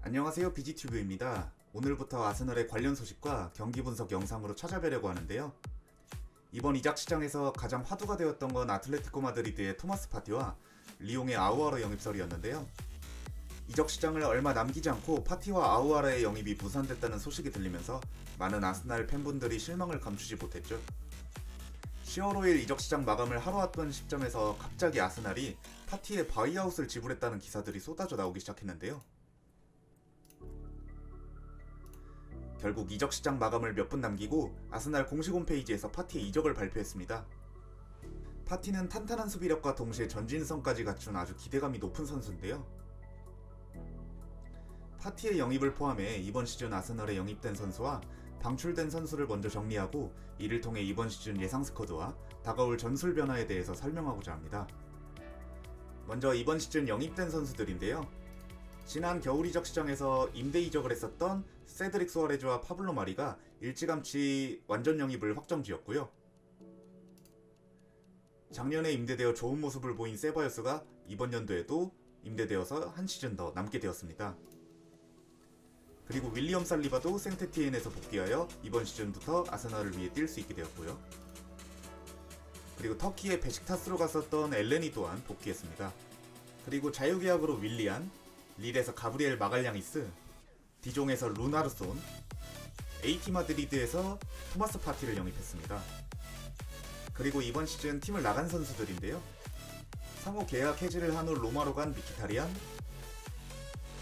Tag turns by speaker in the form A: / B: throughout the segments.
A: 안녕하세요, 비지튜브입니다. 오늘부터 아스널의 관련 소식과 경기 분석 영상으로 찾아뵈려고 하는데요. 이번 이적 시장에서 가장 화두가 되었던 건 아틀레티코 마드리드의 토마스 파티와 리옹의 아우아라 영입설이었는데요. 이적 시장을 얼마 남기지 않고 파티와 아우아라의 영입이 무산됐다는 소식이 들리면서 많은 아스날 팬분들이 실망을 감추지 못했죠. 10월 5일 이적 시장 마감을 하루 앞둔 시점에서 갑자기 아스날이 파티에 바이아웃을 지불했다는 기사들이 쏟아져 나오기 시작했는데요. 결국 이적 시장 마감을 몇 분 남기고 아스날 공식 홈페이지에서 파티의 이적을 발표했습니다. 파티는 탄탄한 수비력과 동시에 전진성까지 갖춘 아주 기대감이 높은 선수인데요. 파티의 영입을 포함해 이번 시즌 아스날에 영입된 선수와 방출된 선수를 먼저 정리하고 이를 통해 이번 시즌 예상 스쿼드와 다가올 전술 변화에 대해서 설명하고자 합니다. 먼저 이번 시즌 영입된 선수들인데요. 지난 겨울 이적 시장에서 임대 이적을 했었던 세드릭 수아레즈와 파블로 마리가 일찌감치 완전 영입을 확정지었고요. 작년에 임대되어 좋은 모습을 보인 세바요스가 이번 연도에도 임대되어서 한 시즌 더 남게 되었습니다. 그리고 윌리엄 살리바도 생테티엔에서 복귀하여 이번 시즌부터 아스날을 위해 뛸 수 있게 되었고요. 그리고 터키의 베식타스로 갔었던 엘레니 또한 복귀했습니다. 그리고 자유계약으로 윌리안, 릴에서 가브리엘 마갈량이스, 디종에서 루나르손, AT 마드리드에서 토마스 파티를 영입했습니다. 그리고 이번 시즌 팀을 나간 선수들인데요. 상호 계약 해지를 한 후 로마로 간 미키타리안,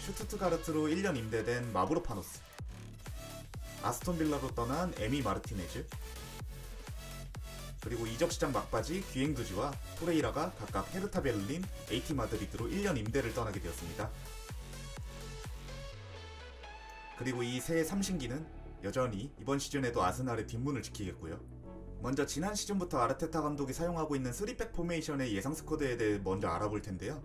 A: 슈투트가르트로 1년 임대된 마브로파노스, 아스톤빌라로 떠난 에미 마르티네즈, 그리고 이적시장 막바지 귀행두지와 토레이라가 각각 헤르타 베를린, AT 마드리드로 1년 임대를 떠나게 되었습니다. 그리고 이 새 삼신기는 여전히 이번 시즌에도 아스날의 뒷문을 지키겠고요. 먼저 지난 시즌부터 아르테타 감독이 사용하고 있는 3백 포메이션의 예상 스쿼드에 대해 먼저 알아볼 텐데요.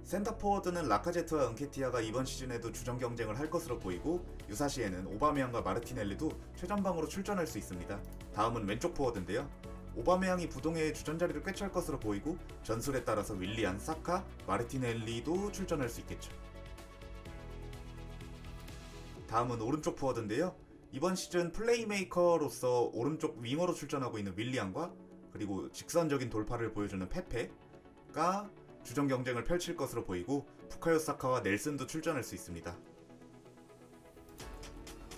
A: 센터포워드는 라카제트와 은케티아가 이번 시즌에도 주전 경쟁을 할 것으로 보이고 유사시에는 오바메양과 마르티넬리도 최전방으로 출전할 수 있습니다. 다음은 왼쪽 포워드인데요. 오바메양이 부동의 주전 자리를 꿰찰 것으로 보이고 전술에 따라서 윌리안, 사카, 마르티넬리도 출전할 수 있겠죠. 다음은 오른쪽 포워드인데요. 이번 시즌 플레이메이커로서 오른쪽 윙어로 출전하고 있는 윌리안과 그리고 직선적인 돌파를 보여주는 페페가 주전 경쟁을 펼칠 것으로 보이고 부카요 사카와 넬슨도 출전할 수 있습니다.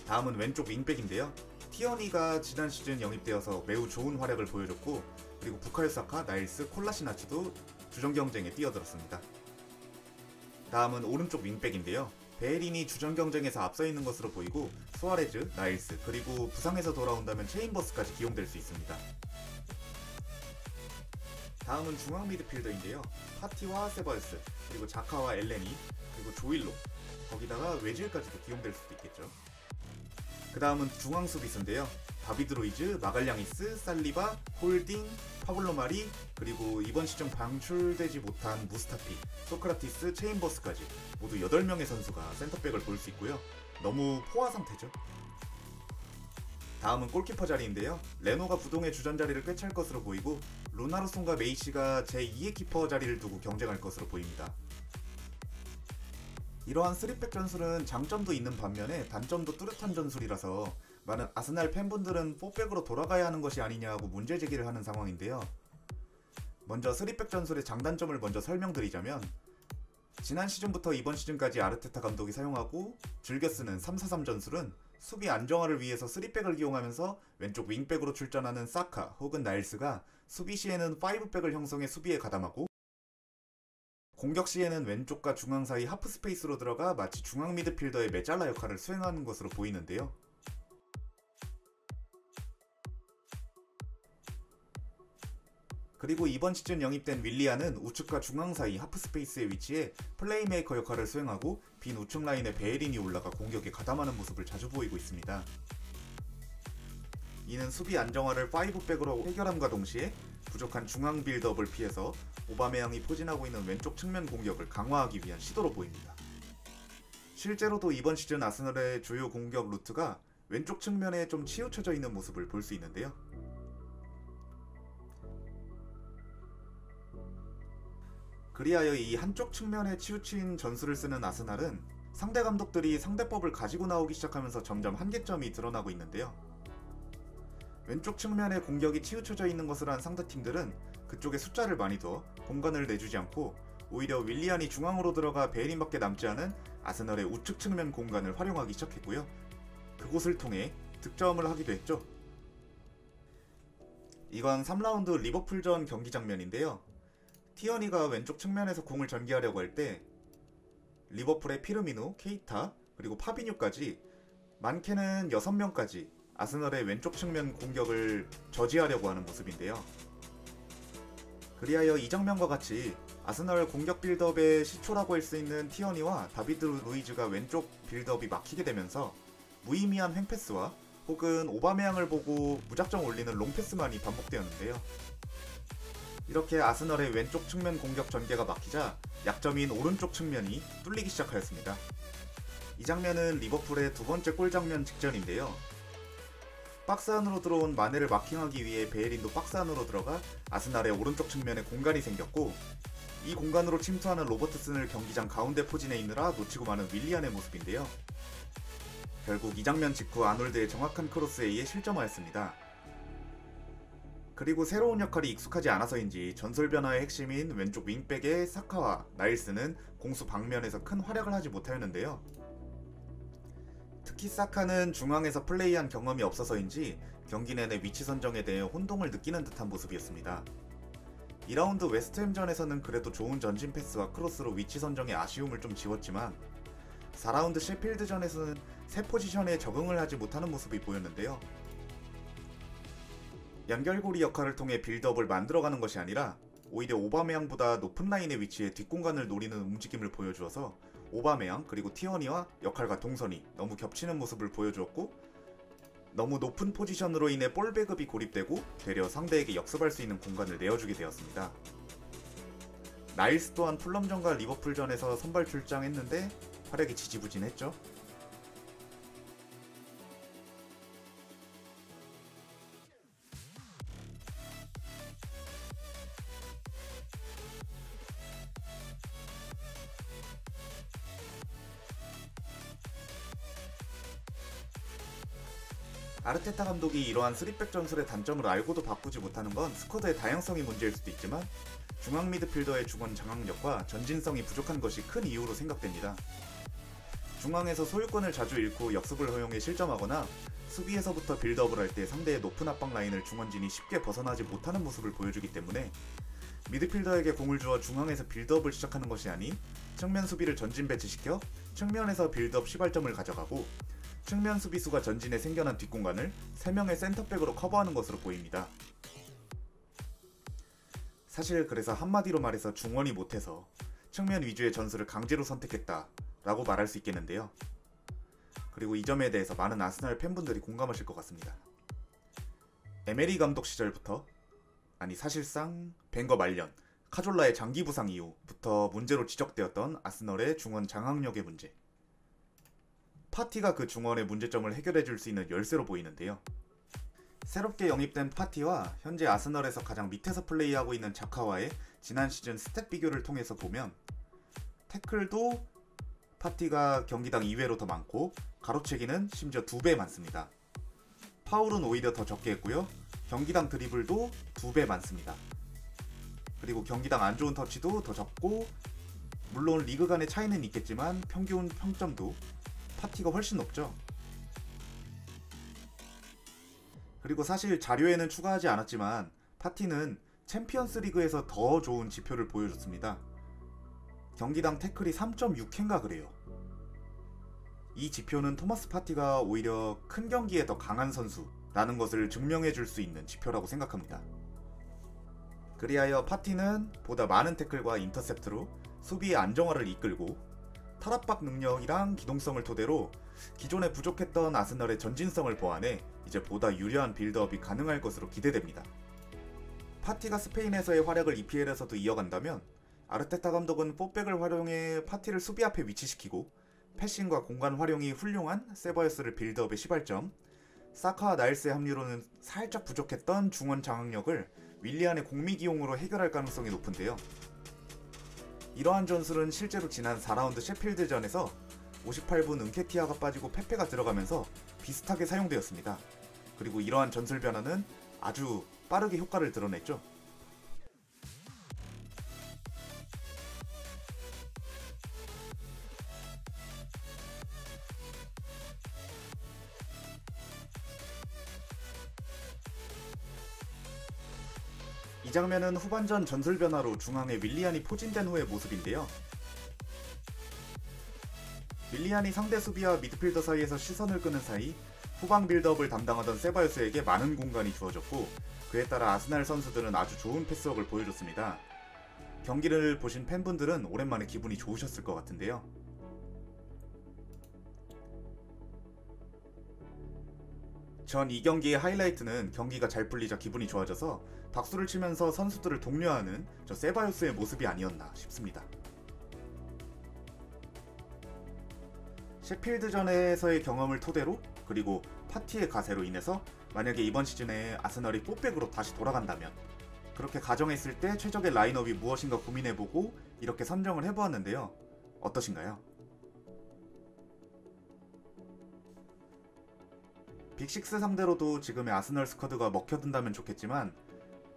A: 다음은 왼쪽 윙백인데요. 티어니가 지난 시즌 영입되어서 매우 좋은 활약을 보여줬고 그리고 부카요 사카, 나일스, 콜라시나츠도 주전 경쟁에 뛰어들었습니다. 다음은 오른쪽 윙백인데요. 베에린이 주전 경쟁에서 앞서 있는 것으로 보이고 수아레즈, 나일스, 그리고 부상에서 돌아온다면 체인버스까지 기용될 수 있습니다. 다음은 중앙 미드필더인데요. 파티와 세바요스, 그리고 자카와 엘레니, 그리고 조일로, 거기다가 외질까지도 기용될 수도 있겠죠. 그 다음은 중앙 수비수인데요. 다비드 로이즈, 마갈량이스, 살리바, 홀딩, 파블로 마리, 그리고 이번 시즌 방출되지 못한 무스타피, 소크라티스, 체인버스까지 모두 8명의 선수가 센터백을 볼 수 있고요. 너무 포화 상태죠. 다음은 골키퍼 자리인데요. 레노가 부동의 주전 자리를 꿰찰 것으로 보이고 루나르손과 메이시가 제2의 키퍼 자리를 두고 경쟁할 것으로 보입니다. 이러한 3백 전술은 장점도 있는 반면에 단점도 뚜렷한 전술이라서 많은 아스날 팬분들은 4백으로 돌아가야 하는 것이 아니냐고 문제제기를 하는 상황인데요. 먼저 3백 전술의 장단점을 먼저 설명드리자면 지난 시즌부터 이번 시즌까지 아르테타 감독이 사용하고 즐겨 쓰는 3-4-3 전술은 수비 안정화를 위해서 3백을 이용하면서 왼쪽 윙백으로 출전하는 사카 혹은 나일스가 수비 시에는 5백을 형성해 수비에 가담하고 공격 시에는 왼쪽과 중앙 사이 하프 스페이스로 들어가 마치 중앙 미드필더의 메잘라 역할을 수행하는 것으로 보이는데요. 그리고 이번 시즌 영입된 윌리안은 우측과 중앙 사이 하프 스페이스에 위치해 플레이메이커 역할을 수행하고 빈 우측 라인에 베에린이 올라가 공격에 가담하는 모습을 자주 보이고 있습니다. 이는 수비 안정화를 5백으로 해결함과 동시에 부족한 중앙 빌드업을 피해서 오바메양이 포진하고 있는 왼쪽 측면 공격을 강화하기 위한 시도로 보입니다. 실제로도 이번 시즌 아스널의 주요 공격 루트가 왼쪽 측면에 좀 치우쳐져 있는 모습을 볼 수 있는데요. 그리하여 이 한쪽 측면에 치우친 전술을 쓰는 아스날은 상대 감독들이 상대법을 가지고 나오기 시작하면서 점점 한계점이 드러나고 있는데요. 왼쪽 측면에 공격이 치우쳐져 있는 것을 한 상대팀들은 그쪽에 숫자를 많이 둬 공간을 내주지 않고 오히려 윌리안이 중앙으로 들어가 베일린밖에 남지 않은 아스널의 우측 측면 공간을 활용하기 시작했고요. 그곳을 통해 득점을 하기도 했죠. 이건 3라운드 리버풀전 경기 장면인데요. 티어니가 왼쪽 측면에서 공을 전개하려고 할 때 리버풀의 피르미누, 케이타, 그리고 파비뉴까지 많게는 6명까지 아스널의 왼쪽 측면 공격을 저지하려고 하는 모습인데요. 그리하여 이 장면과 같이 아스널 공격 빌드업의 시초라고 할 수 있는 티어니와 다비드 루이즈가 왼쪽 빌드업이 막히게 되면서 무의미한 횡패스와 혹은 오바메양을 보고 무작정 올리는 롱패스만이 반복되었는데요. 이렇게 아스널의 왼쪽 측면 공격 전개가 막히자 약점인 오른쪽 측면이 뚫리기 시작하였습니다. 이 장면은 리버풀의 두 번째 골 장면 직전인데요. 박스 안으로 들어온 마네를 마킹하기 위해 베예린도 박스 안으로 들어가 아스날의 오른쪽 측면에 공간이 생겼고, 이 공간으로 침투하는 로버트슨을 경기장 가운데 포진해 있느라 놓치고 마는 윌리안의 모습인데요. 결국 이 장면 직후 아놀드의 정확한 크로스에 의해 실점하였습니다. 그리고 새로운 역할이 익숙하지 않아서인지 전술 변화의 핵심인 왼쪽 윙백의 사카와 나일스는 공수 방면에서 큰 활약을 하지 못하였는데요. 특히 사카는 중앙에서 플레이한 경험이 없어서인지 경기 내내 위치 선정에 대해 혼동을 느끼는 듯한 모습이었습니다. 2라운드 웨스트햄전에서는 그래도 좋은 전진 패스와 크로스로 위치 선정에 아쉬움을 좀 지웠지만 4라운드 셰필드전에서는 새 포지션에 적응을 하지 못하는 모습이 보였는데요. 연결고리 역할을 통해 빌드업을 만들어가는 것이 아니라 오히려 오바메양보다 높은 라인의 위치에 뒷공간을 노리는 움직임을 보여주어서 오바메양 그리고 티어니와 역할과 동선이 너무 겹치는 모습을 보여주었고, 너무 높은 포지션으로 인해 볼 배급이 고립되고 되려 상대에게 역습할 수 있는 공간을 내어주게 되었습니다. 나일스 또한 풀럼전과 리버풀전에서 선발 출장했는데 활약이 지지부진했죠. 아르테타 감독이 이러한 3백 전술의 단점을 알고도 바꾸지 못하는 건 스쿼드의 다양성이 문제일 수도 있지만 중앙 미드필더의 중원 장악력과 전진성이 부족한 것이 큰 이유로 생각됩니다. 중앙에서 소유권을 자주 잃고 역습을 허용해 실점하거나 수비에서부터 빌드업을 할 때 상대의 높은 압박 라인을 중원진이 쉽게 벗어나지 못하는 모습을 보여주기 때문에 미드필더에게 공을 주어 중앙에서 빌드업을 시작하는 것이 아닌 측면 수비를 전진 배치시켜 측면에서 빌드업 시발점을 가져가고 측면 수비수가 전진에 생겨난 뒷공간을 3명의 센터백으로 커버하는 것으로 보입니다. 사실 그래서 한마디로 말해서 중원이 못해서 측면 위주의 전술을 강제로 선택했다 라고 말할 수 있겠는데요. 그리고 이 점에 대해서 많은 아스날 팬분들이 공감하실 것 같습니다. 에메리 감독 시절부터, 아니 사실상 벵거 말년, 카졸라의 장기 부상 이후부터 문제로 지적되었던 아스널의 중원 장악력의 문제. 파티가 그 중원의 문제점을 해결해줄 수 있는 열쇠로 보이는데요. 새롭게 영입된 파티와 현재 아스널에서 가장 밑에서 플레이하고 있는 자카와의 지난 시즌 스탯 비교를 통해서 보면 태클도 파티가 경기당 2회로 더 많고 가로채기는 심지어 2배 많습니다. 파울은 오히려 더 적게 했고요. 경기당 드리블도 2배 많습니다. 그리고 경기당 안 좋은 터치도 더 적고, 물론 리그 간의 차이는 있겠지만 평균 평점도 파티가 훨씬 높죠. 그리고 사실 자료에는 추가하지 않았지만 파티는 챔피언스 리그에서 더 좋은 지표를 보여줬습니다. 경기당 태클이 3.6회인가 그래요. 이 지표는 토마스 파티가 오히려 큰 경기에 더 강한 선수라는 것을 증명해줄 수 있는 지표라고 생각합니다. 그리하여 파티는 보다 많은 태클과 인터셉트로 수비의 안정화를 이끌고 탈압박 능력이랑 기동성을 토대로 기존에 부족했던 아스널의 전진성을 보완해 이제 보다 유리한 빌드업이 가능할 것으로 기대됩니다. 파티가 스페인에서의 활약을 EPL에서도 이어간다면 아르테타 감독은 4백을 활용해 파티를 수비 앞에 위치시키고 패싱과 공간 활용이 훌륭한 세바요스를 빌드업의 시발점, 사카와 나일스의 합류로는 살짝 부족했던 중원 장악력을 윌리안의 공미 기용으로 해결할 가능성이 높은데요. 이러한 전술은 실제로 지난 4라운드 셰필드전에서 58분 은케티아가 빠지고 페페가 들어가면서 비슷하게 사용되었습니다. 그리고 이러한 전술 변화는 아주 빠르게 효과를 드러냈죠. 이 장면은 후반전 전술 변화로 중앙에 윌리안이 포진된 후의 모습인데요. 윌리안이 상대 수비와 미드필더 사이에서 시선을 끄는 사이 후방 빌드업을 담당하던 세바요스에게 많은 공간이 주어졌고, 그에 따라 아스날 선수들은 아주 좋은 패스워크를 보여줬습니다. 경기를 보신 팬분들은 오랜만에 기분이 좋으셨을 것 같은데요. 전 이 경기의 하이라이트는 경기가 잘 풀리자 기분이 좋아져서 박수를 치면서 선수들을 독려하는 저 세바요스의 모습이 아니었나 싶습니다. 셰필드전에서의 경험을 토대로, 그리고 파티의 가세로 인해서 만약에 이번 시즌에 아스널이 4백으로 다시 돌아간다면, 그렇게 가정했을 때 최적의 라인업이 무엇인가 고민해보고 이렇게 선정을 해보았는데요. 어떠신가요? 빅6 상대로도 지금의 아스널 스쿼드가 먹혀든다면 좋겠지만,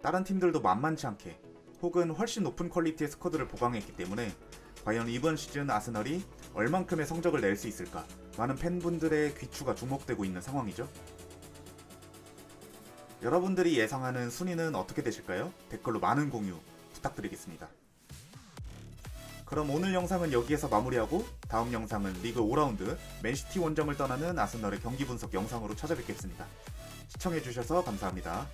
A: 다른 팀들도 만만치 않게 혹은 훨씬 높은 퀄리티의 스쿼드를 보강했기 때문에 과연 이번 시즌 아스널이 얼만큼의 성적을 낼 수 있을까, 많은 팬분들의 귀추가 주목되고 있는 상황이죠. 여러분들이 예상하는 순위는 어떻게 되실까요? 댓글로 많은 공유 부탁드리겠습니다. 그럼 오늘 영상은 여기에서 마무리하고, 다음 영상은 리그 5라운드 맨시티 원정을 떠나는 아스널의 경기 분석 영상으로 찾아뵙겠습니다. 시청해주셔서 감사합니다.